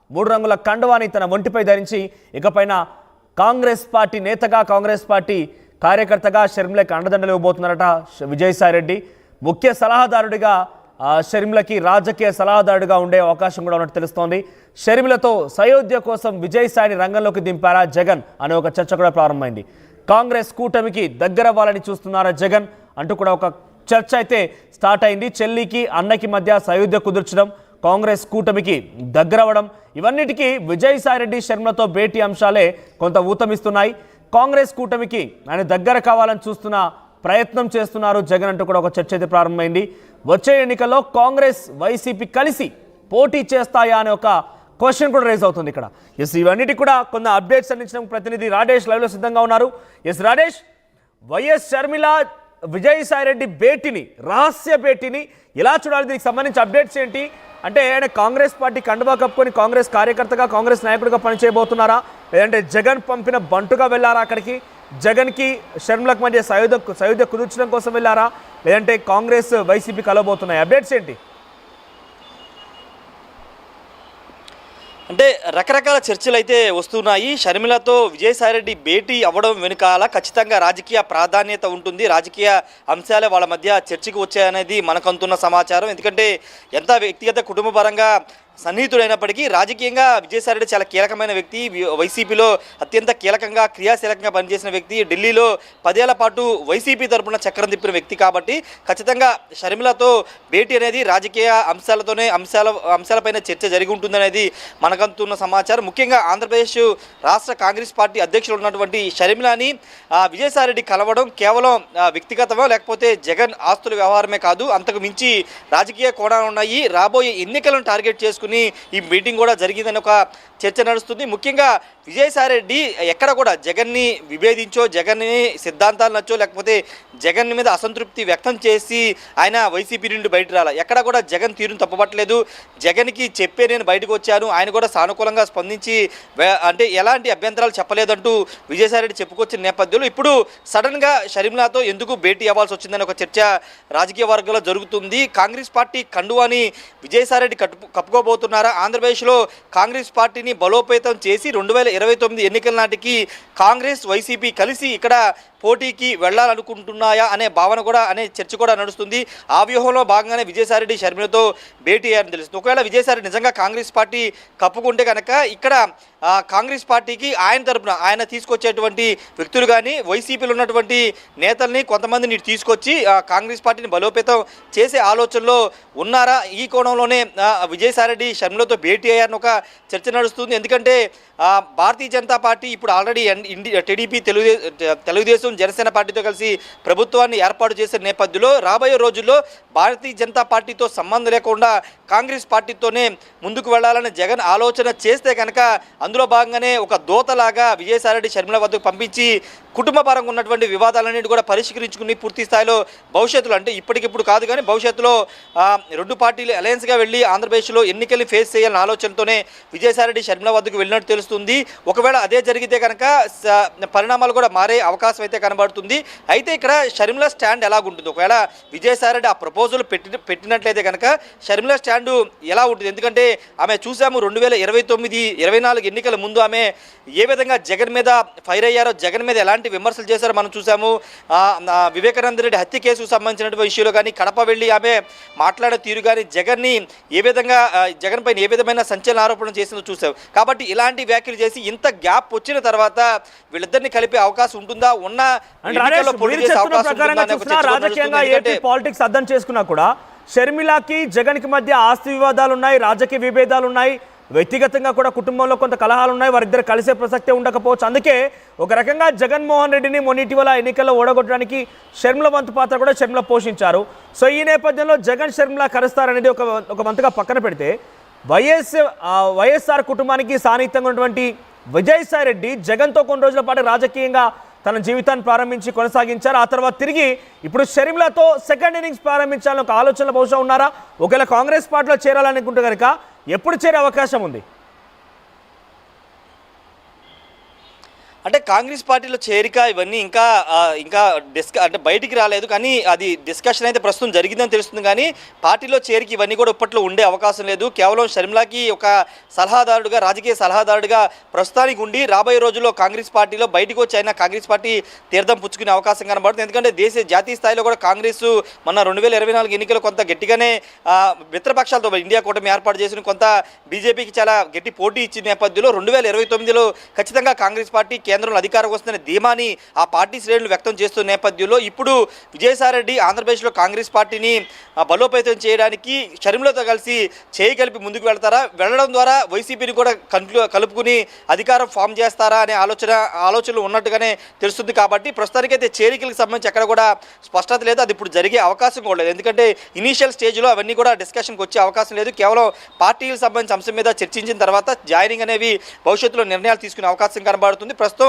3 రంగుల కండువాని తన ఒంటిపై ధరించి ఇకపైన కాంగ్రెస్ పార్టీ నేతగా కాంగ్రెస్ పార్టీ కార్యకర్తగా షర్మిలకి అండదండలు ఇవ్వబోతున్నారట విజయసాయిరెడ్డి. ముఖ్య సలహాదారుడిగా షర్మిలకి రాజకీయ సలహాదారుడిగా ఉండే అవకాశం కూడా ఉన్నట్టు తెలుస్తోంది. షర్మిలతో సయోధ్య కోసం విజయసాయిని రంగంలోకి దింపారా జగన్ అనే ఒక చర్చ కూడా ప్రారంభమైంది. కాంగ్రెస్ కూటమికి దగ్గరవ్వాలని చూస్తున్నారా జగన్ అంటూ కూడా ఒక చర్చ అయితే స్టార్ట్ అయింది. చెల్లికి అన్నకి మధ్య సయోధ్య కుదుర్చడం, కాంగ్రెస్ కూటమికి దగ్గరవ్వడం, ఇవన్నిటికీ విజయసాయిరెడ్డి షర్మిలతో భేటీ అంశాలే కొంత ఊతమిస్తున్నాయి. కాంగ్రెస్ కూటమికి ఆయన దగ్గర కావాలని చూస్తున్న ప్రయత్నం చేస్తున్నారు జగన్ అంటూ కూడా ఒక చర్చ అయితే ప్రారంభమైంది. వచ్చే ఎన్నికల్లో కాంగ్రెస్ వైసీపీ కలిసి పోటీ చేస్తాయా అనే ఒక క్వశ్చన్ కూడా రేజ్ అవుతుంది ఇక్కడ. ఇవన్నిటి కూడా కొన్ని అప్డేట్స్ అందించిన ప్రతినిధి రాజేష్ లైవ్లో సిద్ధంగా ఉన్నారు. రాజేష్, వైఎస్ షర్మిల విజయసాయిరెడ్డి భేటీని, రహస్య భేటీని ఎలా చూడాలి? దీనికి సంబంధించి అప్డేట్స్ ఏంటి? అంటే ఆయన కాంగ్రెస్ పార్టీ కండువా కప్పుకొని కాంగ్రెస్ కార్యకర్తగా కాంగ్రెస్ నాయకుడిగా పనిచేయబోతున్నారా, లేదంటే జగన్ పంపిన బంటుగా వెళ్ళారా అక్కడికి? జగన్కి షర్మిలకు మధ్య సయోధ్య కుదుర్చడం కోసం వెళ్ళారా, లేదంటే కాంగ్రెస్ వైసీపీ కలవబోతున్నాయి? అప్డేట్స్ ఏంటి? అంటే రకరకాల చర్చలు అయితే వస్తున్నాయి. షర్మిలతో విజయసాయిరెడ్డి భేటీ అవ్వడం వెనుకాల ఖచ్చితంగా రాజకీయ ప్రాధాన్యత ఉంటుంది, రాజకీయ అంశాలే వాళ్ళ మధ్య చర్చకు వచ్చాయనేది మనకు అందుతున్న సమాచారం. ఎందుకంటే ఎంత వ్యక్తిగత కుటుంబపరంగా సన్నిహితుడైనప్పటికీ రాజకీయంగా విజయసాయిరెడ్డి చాలా కీలకమైన వ్యక్తి. వైసీపీలో అత్యంత కీలకంగా క్రియాశీలకంగా పనిచేసిన వ్యక్తి. ఢిల్లీలో 10 ఏళ్ల పాటు వైసీపీ తరఫున చక్రం తిప్పిన వ్యక్తి కాబట్టి ఖచ్చితంగా షర్మిలతో భేటీ అనేది రాజకీయ అంశాలపైన చర్చ జరిగి ఉంటుందనేది మనకంతున్న సమాచారం. ముఖ్యంగా ఆంధ్రప్రదేశ్ రాష్ట్ర కాంగ్రెస్ పార్టీ అధ్యక్షులు ఉన్నటువంటి షర్మిలని విజయసాయిరెడ్డి కలవడం కేవలం వ్యక్తిగతమో లేకపోతే జగన్ ఆస్తుల వ్యవహారమే కాదు, అంతకు మించి రాజకీయ కోణాలు ఉన్నాయి. రాబోయే ఎన్నికలను టార్గెట్ చేసుకుని ఈ మీటింగ్ కూడా జరిగిందని ఒక చర్చ నడుస్తుంది. ముఖ్యంగా విజయసాయిరెడ్డి ఎక్కడ కూడా జగన్ని విభేదించో, జగన్ని సిద్ధాంతాలు నచ్చో, లేకపోతే జగన్ మీద అసంతృప్తి వ్యక్తం చేసి ఆయన వైసీపీ నుండి బయట రాల. ఎక్కడ కూడా జగన్ తీరును తప్పబట్టలేదు. జగన్కి చెప్పే నేను బయటకు వచ్చాను, ఆయన కూడా సానుకూలంగా స్పందించి అంటే ఎలాంటి అభ్యంతరాలు చెప్పలేదంటూ విజయసాయిరెడ్డి చెప్పుకొచ్చిన నేపథ్యంలో ఇప్పుడు సడన్గా షర్మిలతో ఎందుకు భేటీ అవ్వాల్సి వచ్చిందని ఒక చర్చ రాజకీయ వర్గాల్లో జరుగుతుంది. కాంగ్రెస్ పార్టీ కండువాని విజయసాయిరెడ్డి కప్పుకోబోతున్నారా? ఆంధ్రప్రదేశ్లో కాంగ్రెస్ పార్టీని బలోపేతం చేసి 2029 ఎన్నికల నాటికి కాంగ్రెస్ వైసీపీ కలిసి ఇక్కడ పోటీకి వెళ్లాలనుకుంటున్నాయా అనే భావన కూడా, అనే చర్చ కూడా నడుస్తుంది. ఆ వ్యూహంలో భాగంగానే విజయసాయిరెడ్డి షర్మిలతో భేటీ అయ్యారని తెలుస్తుంది. ఒకవేళ విజయసాయిరెడ్డి నిజంగా కాంగ్రెస్ పార్టీ కప్పుకుంటే కనుక ఇక్కడ కాంగ్రెస్ పార్టీకి ఆయన తరపున ఆయన తీసుకొచ్చేటువంటి వ్యక్తులు కానీ వైసీపీలో ఉన్నటువంటి నేతల్ని కొంతమందిని తీసుకొచ్చి కాంగ్రెస్ పార్టీని బలోపేతం చేసే ఆలోచనలో ఉన్నారా? ఈ కోణంలోనే విజయసాయిరెడ్డి షర్మిలతో భేటీ అయ్యారని ఒక చర్చ నడుస్తుంది. ఎందుకంటే భారతీయ జనతా పార్టీ ఇప్పుడు ఆల్రెడీ టీడీపీ, తెలుగుదేశం, జనసేన పార్టీతో కలిసి ప్రభుత్వాన్ని ఏర్పాటు చేసిన నేపథ్యంలో రాబోయే రోజుల్లో భారతీయ జనతా పార్టీతో సంబంధం లేకుండా కాంగ్రెస్ పార్టీతోనే ముందుకు వెళ్లాలని జగన్ ఆలోచన చేస్తే కనుక అందులో భాగంగానే ఒక దోతలాగా విజయసాయిరెడ్డి షర్మిల వద్దకు పంపించి కుటుంబపరంగా ఉన్నటువంటి వివాదాలన్నింటి కూడా పరిష్కరించుకుని పూర్తి స్థాయిలో భవిష్యత్తులో, అంటే ఇప్పటికిప్పుడు కాదు కానీ భవిష్యత్తులో 2 పార్టీలు అలయన్స్గా వెళ్ళి ఆంధ్రప్రదేశ్లో ఎన్నికల్ని ఫేస్ చేయాలన్న ఆలోచనతోనే విజయసాయిరెడ్డి షర్మిల వద్దకు వెళ్ళినట్టు తెలుస్తుంది. ఒకవేళ అదే జరిగితే కనుక పరిణామాలు కూడా మారే అవకాశం అయితే కనబడుతుంది. అయితే ఇక్కడ షర్మిల స్టాండ్ ఎలాగుంటుంది? ఒకవేళ విజయసాయిరెడ్డి ఆ ప్రపోజల్ పెట్టినట్లయితే కనుక షర్మిల స్టాండ్ ఎలా ఉంటుంది? ఎందుకంటే ఆమె చూసాము 2029-24 ఎన్నికల ముందు ఆమె ఏ విధంగా జగన్ మీద ఫైర్ అయ్యారో, జగన్ మీద ఎలాంటి విమర్శలు చేశారో మనం చూసాము. వివేకానంద రెడ్డి హత్య కేసుకు సంబంధించినటువంటి విషయంలో కానీ, కడప వెళ్ళి ఆమె మాట్లాడే తీరు కానీ, జగన్ని ఏ విధంగా జగన్ పైన ఏ విధమైన సంచలన ఆరోపణ చేసిందో చూసాం. కాబట్టి ఇలాంటి వ్యాఖ్యలు చేసి ఇంత గ్యాప్ వచ్చిన తర్వాత వీళ్ళిద్దరిని కలిపే అవకాశం ఉంటుందా? ఉన్న పాలిటిక్స్ అర్థం చేసుకున్నా కూడా షర్మిలకి జగన్కి మధ్య ఆస్తి వివాదాలు ఉన్నాయి, రాజకీయ విభేదాలు ఉన్నాయి, వ్యక్తిగతంగా కూడా కుటుంబంలో కొంత కలహాలు ఉన్నాయి, వారిద్దరు కలిసే ప్రసక్తే ఉండకపోవచ్చు. అందుకే ఒక రకంగా జగన్మోహన్ రెడ్డిని మొన్నిటివల ఎన్నికల్లో ఓడగొట్టడానికి షర్మిల వంతు పాత్ర కూడా షర్మిల పోషించారు. సో ఈ నేపథ్యంలో జగన్ షర్మిల కలుస్తారనేది ఒక వంతుగా పక్కన పెడితే వైఎస్ఆర్ కుటుంబానికి సాన్నిహిత్యంగా ఉన్నటువంటి విజయసాయిరెడ్డి జగన్తో కొన్ని రోజుల పాటు రాజకీయంగా తన జీవితాన్ని ప్రారంభించి కొనసాగించారు. ఆ తర్వాత తిరిగి ఇప్పుడు షర్మిలతో సెకండ్ ఇన్నింగ్స్ ప్రారంభించాలని ఒక ఆలోచనలో బహుశా ఉన్నారా? ఒకవేళ కాంగ్రెస్ పార్టీలో చేరాలనుకుంటే కనుక ఎప్పుడు చేరే అవకాశం ఉంది? అంటే కాంగ్రెస్ పార్టీలో చేరిక ఇవన్నీ ఇంకా అంటే బయటికి రాలేదు, కానీ అది డిస్కషన్ అయితే ప్రస్తుతం జరిగిందని తెలుస్తుంది. కానీ పార్టీలో చేరిక ఇవన్నీ కూడా ఇప్పట్లో ఉండే అవకాశం లేదు. కేవలం షర్మిలాకి ఒక సలహాదారుడుగా, రాజకీయ సలహాదారుడుగా ప్రస్తుతానికి ఉండి రాబోయే రోజుల్లో కాంగ్రెస్ పార్టీలో బయటకు వచ్చి అయినా కాంగ్రెస్ పార్టీ తీర్థం పుచ్చుకునే అవకాశం కనబడుతుంది. ఎందుకంటే జాతీయ స్థాయిలో కూడా కాంగ్రెస్ మన 2024 ఎన్నికలు కొంత గట్టిగానే మిత్రపక్షాలతో ఇండియా కూటమి ఏర్పాటు చేసిన కొంత బీజేపీకి చాలా గట్టి పోటీ ఇచ్చిన నేపథ్యంలో 2029లో ఖచ్చితంగా కాంగ్రెస్ పార్టీ కేంద్రంలో అధికారం వస్తుందనే ధీమాని ఆ పార్టీ శ్రేణులు వ్యక్తం చేస్తున్న నేపథ్యంలో ఇప్పుడు విజయసాయిరెడ్డి ఆంధ్రప్రదేశ్లో కాంగ్రెస్ పార్టీని బలోపేతం చేయడానికి షర్మిలతో కలిసి చేయి కలిపి ముందుకు వెళ్ళడం ద్వారా వైసీపీని కూడా కలుపుకుని అధికారం ఫామ్ చేస్తారా అనే ఆలోచనలు ఉన్నట్టుగానే తెలుస్తుంది. కాబట్టి ప్రస్తుతానికైతే చేరికలకు సంబంధించి ఎక్కడ కూడా స్పష్టత లేదు. అది ఇప్పుడు జరిగే అవకాశం కూడా లేదు. ఎందుకంటే ఇనీషియల్ స్టేజ్లో అవన్నీ కూడా డిస్కషన్కి వచ్చే అవకాశం లేదు. కేవలం పార్టీలకు సంబంధించిన అంశం మీద చర్చించిన తర్వాత జాయినింగ్ అనేవి భవిష్యత్తులో నిర్ణయాలు తీసుకునే అవకాశం కనబడుతుంది. ప్రస్తుతం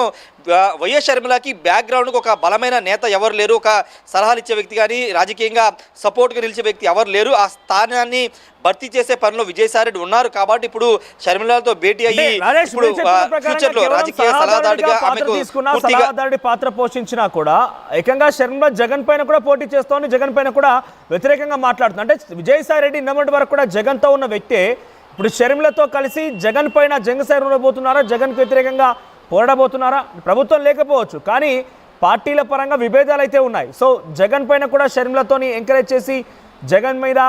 వైఎస్ షర్మిలకి బ్యాక్గ్రౌండ్కి ఒక బలమైన నేత ఎవరు లేరు, ఒక సలహాలు ఇచ్చే వ్యక్తి కానీ రాజకీయంగా సపోర్ట్గా నిలిచే వ్యక్తి ఎవరు లేరు. ఆ స్థానాన్ని భర్తీ చేసే పనిలో విజయసాయిరెడ్డి ఉన్నారు. కాబట్టి ఇప్పుడు షర్మిలతో భేటీ అయ్యి ఇప్పుడు ఫ్యూచర్లో రాజకీయ సలహాదారుడి పాత్ర పోషించినా కూడా ఏకంగా షర్మిల జగన్ పైన కూడా పోటీ చేస్తోంది, జగన్ పైన కూడా వ్యతిరేకంగా మాట్లాడుతుంది. అంటే విజయసాయిరెడ్డి నిన్నటి వరకు కూడా జగన్తో ఉన్న వ్యక్తే ఇప్పుడు షర్మిలతో కలిసి జగన్ పైన జంగసారి ఉండబోతున్నారా, జగన్కు వ్యతిరేకంగా పోరాడబోతున్నారా? ప్రభుత్వం లేకపోవచ్చు, కానీ పార్టీల పరంగా విభేదాలు అయితే ఉన్నాయి. సో జగన్ పైన కూడా షర్మిలతోని ఎంకరేజ్ చేసి జగన్ మీద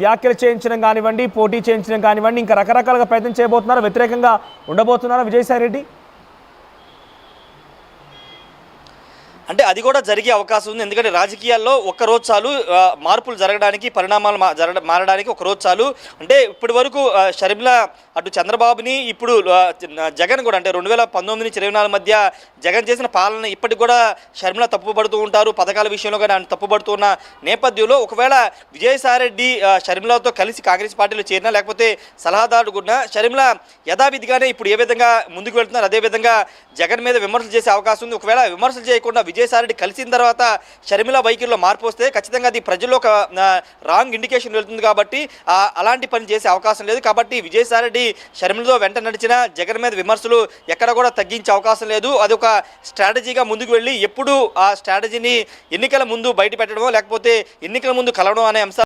వ్యాఖ్యలు చేయించడం కానివ్వండి, పోటీ చేయించడం కానివ్వండి, ఇంకా రకరకాలుగా ప్రయత్నం చేయబోతున్నారా, వ్యతిరేకంగా ఉండబోతున్నారా విజయసాయిరెడ్డి? అంటే అది కూడా జరిగే అవకాశం ఉంది. ఎందుకంటే రాజకీయాల్లో ఒక్కరోజు చాలు మార్పులు జరగడానికి, పరిణామాలు మారడానికి ఒకరోజు చాలు. అంటే ఇప్పటి వరకు షర్మిల అటు చంద్రబాబుని, ఇప్పుడు జగన్ కూడా, అంటే 2019 నుంచి 2024 మధ్య జగన్ చేసిన పాలన ఇప్పటికి కూడా షర్మిల తప్పుపడుతూ ఉంటారు. పథకాల విషయంలో కానీ ఆయన తప్పుపడుతున్న నేపథ్యంలో ఒకవేళ విజయసాయిరెడ్డి షర్మిలతో కలిసి కాంగ్రెస్ పార్టీలో చేరినా, లేకపోతే సలహాదారుడు కూడా షర్మిల యథావిధిగానే ఇప్పుడు ఏ విధంగా ముందుకు వెళ్తున్నారు అదేవిధంగా జగన్ మీద విమర్శలు చేసే అవకాశం ఉంది. ఒకవేళ విమర్శలు చేయకుండా విజయసాయిరెడ్డి కలిసిన తర్వాత షర్మిల వైఖరిలో మార్పు వస్తే ఖచ్చితంగా అది ప్రజల్లో ఒక రాంగ్ ఇండికేషన్ వెళ్తుంది. కాబట్టి అలాంటి పని చేసే అవకాశం లేదు. కాబట్టి విజయసాయిరెడ్డి షర్మిలతో వెంట నడిచిన జగన్ మీద విమర్శలు ఎక్కడ కూడా తగ్గించే అవకాశం లేదు. అది ఒక స్ట్రాటజీగా ముందుకు వెళ్ళి ఎప్పుడు ఆ స్ట్రాటజీని ఎన్నికల ముందు బయట పెట్టడమో లేకపోతే ఎన్నికల ముందు కలవడం అనే అంశాలు